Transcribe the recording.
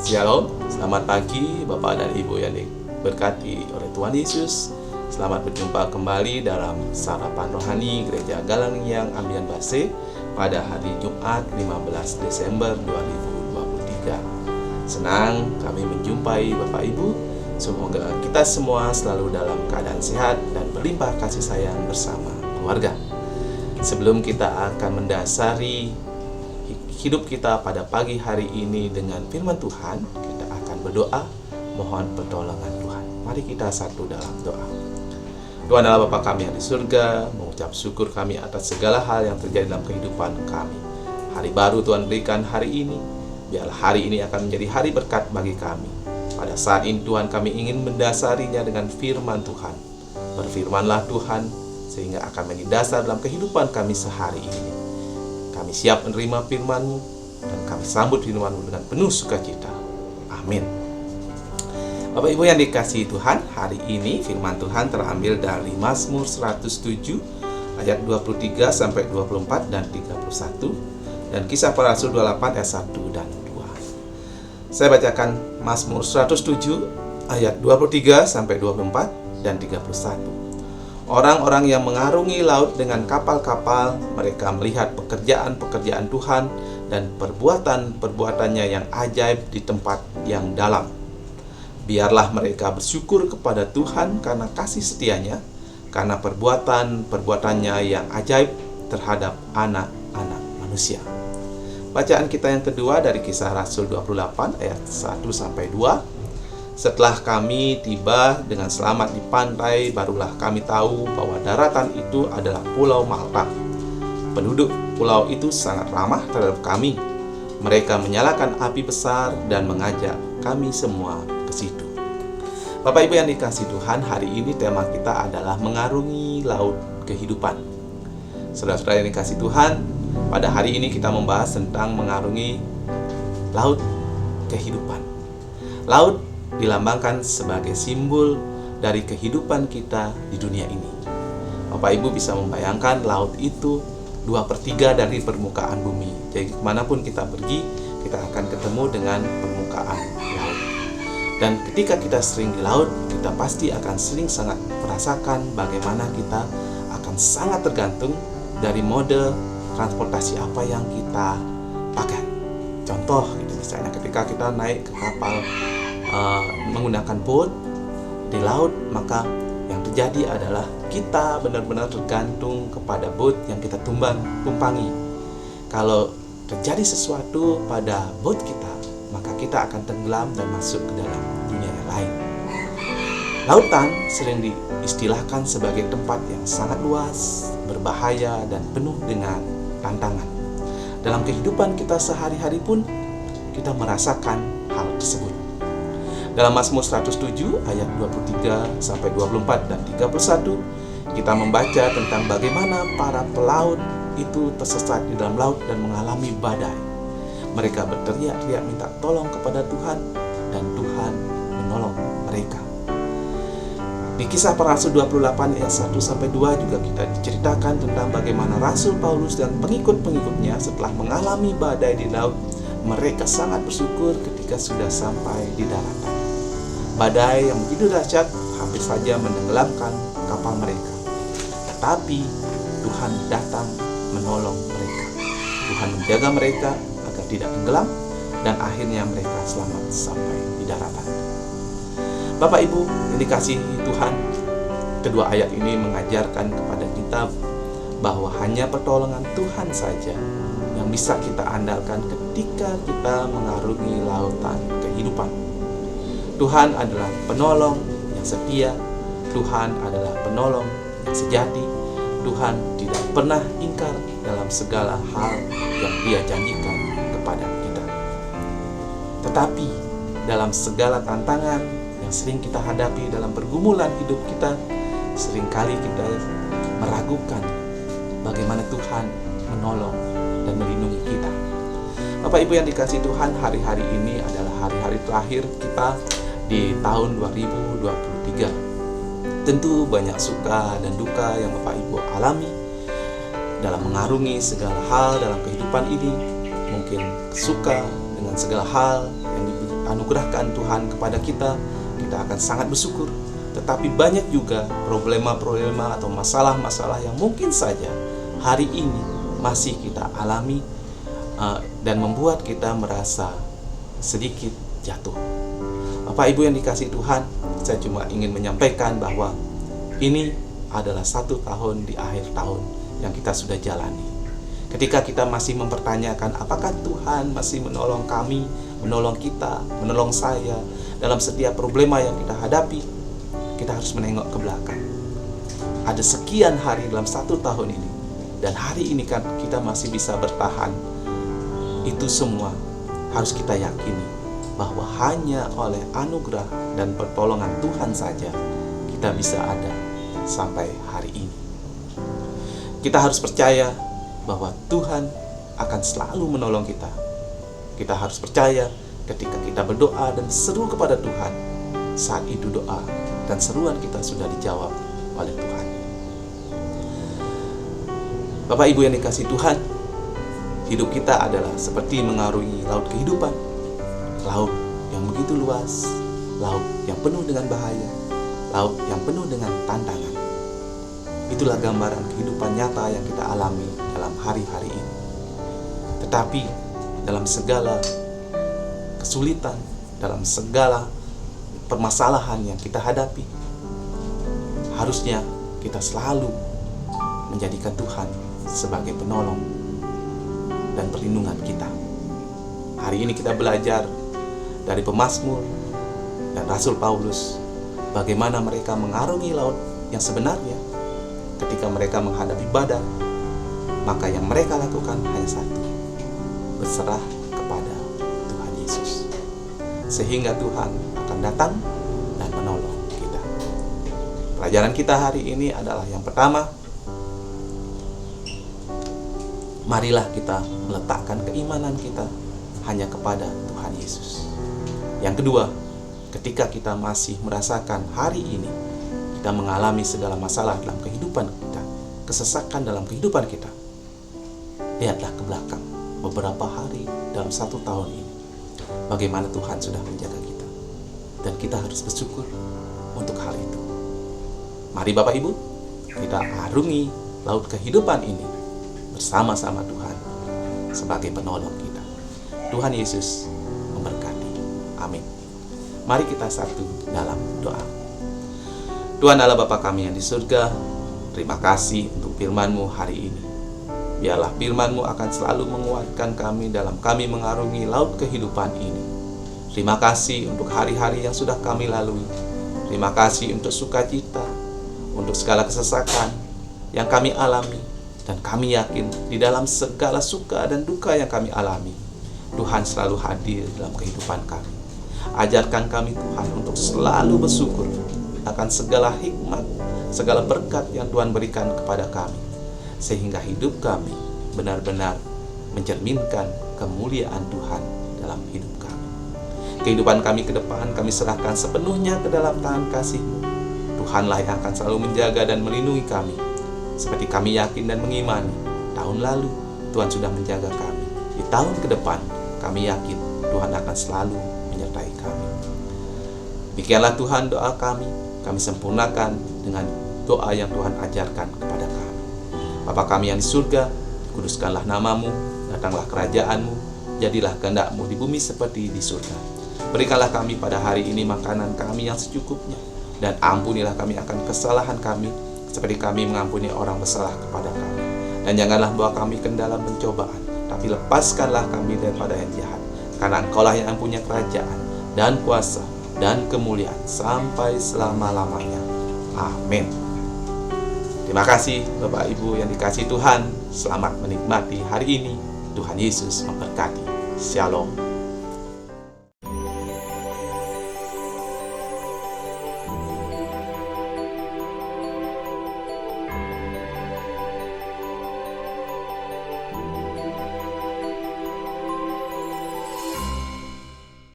Shalom, selamat pagi Bapak dan Ibu yang diberkati oleh Tuhan Yesus. Selamat berjumpa kembali dalam Sarapan Rohani Gereja Galangyang Ambian Base pada hari Jumat 15 Desember 2023. Senang kami menjumpai Bapak Ibu. Semoga kita semua selalu dalam keadaan sehat dan berlimpah kasih sayang bersama keluarga. Sebelum kita akan mendasari hidup kita pada pagi hari ini dengan firman Tuhan, kita akan berdoa mohon pertolongan Tuhan. Mari kita satu dalam doa. Tuhan Allah Bapa kami yang di surga, mengucap syukur kami atas segala hal yang terjadi dalam kehidupan kami. Hari baru Tuhan berikan hari ini, biarlah hari ini akan menjadi hari berkat bagi kami. Pada saat ini Tuhan kami ingin mendasarinya dengan firman Tuhan. Berfirmanlah Tuhan, sehingga akan menjadi dasar dalam kehidupan kami sehari ini. Kami siap menerima firman-Mu dan kami sambut firman-Mu dengan penuh sukacita. Amin. Bapak Ibu yang dikasihi Tuhan, hari ini firman Tuhan terambil dari Mazmur 107 ayat 23 sampai 24 dan 31 dan Kisah Para Rasul 28 ayat 1 dan 2. Saya bacakan Mazmur 107 ayat 23 sampai 24 dan 31. Orang-orang yang mengarungi laut dengan kapal-kapal, mereka melihat pekerjaan-pekerjaan Tuhan dan perbuatan-perbuatannya yang ajaib di tempat yang dalam. Biarlah mereka bersyukur kepada Tuhan karena kasih setianya, karena perbuatan-perbuatannya yang ajaib terhadap anak-anak manusia. Bacaan kita yang kedua dari Kisah Rasul 28 ayat 1 sampai 2. Setelah kami tiba dengan selamat di pantai, barulah kami tahu bahwa daratan itu adalah Pulau Malta. Penduduk pulau itu sangat ramah terhadap kami. Mereka menyalakan api besar dan mengajak kami semua ke situ. Bapak Ibu yang dikasihi Tuhan, hari ini tema kita adalah mengarungi laut kehidupan. Saudara-saudara yang dikasihi Tuhan, pada hari ini kita membahas tentang mengarungi laut kehidupan. Laut dilambangkan sebagai simbol dari kehidupan kita di dunia ini. Bapak Ibu bisa membayangkan laut itu 2/3 dari permukaan bumi. Jadi kemanapun kita pergi, kita akan ketemu dengan permukaan laut. Dan ketika kita sering di laut, kita pasti akan sering sangat merasakan bagaimana kita akan sangat tergantung dari mode transportasi apa yang kita pakai. Contoh, misalnya ketika kita naik ke kapal menggunakan boat di laut, maka yang terjadi adalah kita benar-benar tergantung kepada boat yang kita tumpangi. Kalau terjadi sesuatu pada boat kita, maka kita akan tenggelam dan masuk ke dalam dunia yang lain. Lautan sering diistilahkan sebagai tempat yang sangat luas, berbahaya, dan penuh dengan tantangan. Dalam kehidupan kita sehari-hari pun kita merasakan hal tersebut. Dalam Mazmur 107 ayat 23 sampai 24 dan 31, kita membaca tentang bagaimana para pelaut itu tersesat di dalam laut dan mengalami badai. Mereka berteriak-teriak minta tolong kepada Tuhan dan Tuhan menolong mereka. Di Kisah Para Rasul 28 ayat 1 sampai 2 juga kita diceritakan tentang bagaimana Rasul Paulus dan pengikut-pengikutnya setelah mengalami badai di laut, mereka sangat bersyukur ketika sudah sampai di daratan. Badai yang begitu dahsyat hampir saja menenggelamkan kapal mereka. Tetapi Tuhan datang menolong mereka. Tuhan menjaga mereka agar tidak tenggelam dan akhirnya mereka selamat sampai di daratan. Bapak Ibu yang dikasihi Tuhan, kedua ayat ini mengajarkan kepada kita bahwa hanya pertolongan Tuhan saja yang bisa kita andalkan ketika kita mengarungi lautan kehidupan. Tuhan adalah penolong yang setia. Tuhan adalah penolong yang sejati. Tuhan tidak pernah ingkar dalam segala hal yang Dia janjikan kepada kita. Tetapi dalam segala tantangan yang sering kita hadapi dalam pergumulan hidup kita, seringkali kita meragukan bagaimana Tuhan menolong dan melindungi kita. Bapak Ibu yang dikasihi Tuhan, hari-hari ini adalah hari-hari terakhir kita di tahun 2023. Tentu banyak suka dan duka yang Bapak Ibu alami dalam mengarungi segala hal dalam kehidupan ini. Mungkin suka dengan segala hal yang anugerahkan Tuhan kepada kita, kita akan sangat bersyukur. Tetapi banyak juga problema-problema atau masalah-masalah yang mungkin saja hari ini masih kita alami dan membuat kita merasa sedikit jatuh. Bapak Ibu yang dikasihi Tuhan, saya cuma ingin menyampaikan bahwa ini adalah 1 tahun di akhir tahun yang kita sudah jalani. Ketika kita masih mempertanyakan apakah Tuhan masih menolong kami, menolong kita, menolong saya dalam setiap problema yang kita hadapi, kita harus menengok ke belakang. Ada sekian hari dalam 1 tahun ini, dan hari ini kan kita masih bisa bertahan. Itu semua harus kita yakini bahwa hanya oleh anugerah dan pertolongan Tuhan saja kita bisa ada sampai hari ini. Kita harus percaya bahwa Tuhan akan selalu menolong kita. Kita harus percaya ketika kita berdoa dan seru kepada Tuhan, saat itu doa dan seruan kita sudah dijawab oleh Tuhan. Bapak Ibu yang dikasihi Tuhan, hidup kita adalah seperti mengarungi laut kehidupan. Laut yang begitu luas, laut yang penuh dengan bahaya, laut yang penuh dengan tantangan. Itulah gambaran kehidupan nyata yang kita alami dalam hari-hari ini. Tetapi dalam segala kesulitan, dalam segala permasalahan yang kita hadapi, harusnya kita selalu menjadikan Tuhan sebagai penolong dan perlindungan kita. Hari ini kita belajar dari pemazmur dan Rasul Paulus bagaimana mereka mengarungi laut yang sebenarnya. Ketika mereka menghadapi badai, maka yang mereka lakukan hanya satu: berserah kepada Tuhan Yesus. Sehingga Tuhan akan datang dan menolong kita. Pelajaran kita hari ini adalah yang pertama, marilah kita meletakkan keimanan kita hanya kepada Tuhan Yesus. Yang kedua, ketika kita masih merasakan hari ini kita mengalami segala masalah dalam kehidupan kita, kesesakan dalam kehidupan kita, lihatlah ke belakang beberapa hari dalam 1 tahun ini, bagaimana Tuhan sudah menjaga kita, dan kita harus bersyukur untuk hal itu. Mari Bapak Ibu, kita arungi laut kehidupan ini bersama-sama Tuhan sebagai penolong kita. Tuhan Yesus memberkati. Amin. Mari kita satu dalam doa. Tuhan Allah Bapa kami yang di surga, terima kasih untuk firman-Mu hari ini. Biarlah firman-Mu akan selalu menguatkan kami dalam kami mengarungi laut kehidupan ini. Terima kasih untuk hari-hari yang sudah kami lalui. Terima kasih untuk sukacita, untuk segala kesesakan yang kami alami. Dan kami yakin di dalam segala suka dan duka yang kami alami, Tuhan selalu hadir dalam kehidupan kami. Ajarkan kami Tuhan untuk selalu bersyukur akan segala hikmat, segala berkat yang Tuhan berikan kepada kami, sehingga hidup kami benar-benar mencerminkan kemuliaan Tuhan dalam hidup kami. Kehidupan kami ke depan kami serahkan sepenuhnya ke dalam tangan kasih-Mu. Tuhanlah yang akan selalu menjaga dan melindungi kami. Seperti kami yakin dan mengimani, tahun lalu Tuhan sudah menjaga kami. Di tahun ke depan kami yakin Tuhan akan selalu menyertai kami. Demikianlah Tuhan doa kami sempurnakan dengan doa yang Tuhan ajarkan kepada kami. Bapa kami yang di surga, kuduskanlah nama-Mu, datanglah kerajaan-Mu, jadilah kehendak-Mu di bumi seperti di surga. Berikanlah kami pada hari ini makanan kami yang secukupnya, dan ampunilah kami akan kesalahan kami, seperti kami mengampuni orang bersalah kepada kami. Dan janganlah bawa kami ke dalam pencobaan, tapi lepaskanlah kami daripada yang jahat. Karena Engkaulah yang punya kerajaan dan kuasa dan kemuliaan sampai selama-lamanya. Amin. Terima kasih Bapak Ibu yang dikasihi Tuhan. Selamat menikmati hari ini. Tuhan Yesus memberkati. Shalom.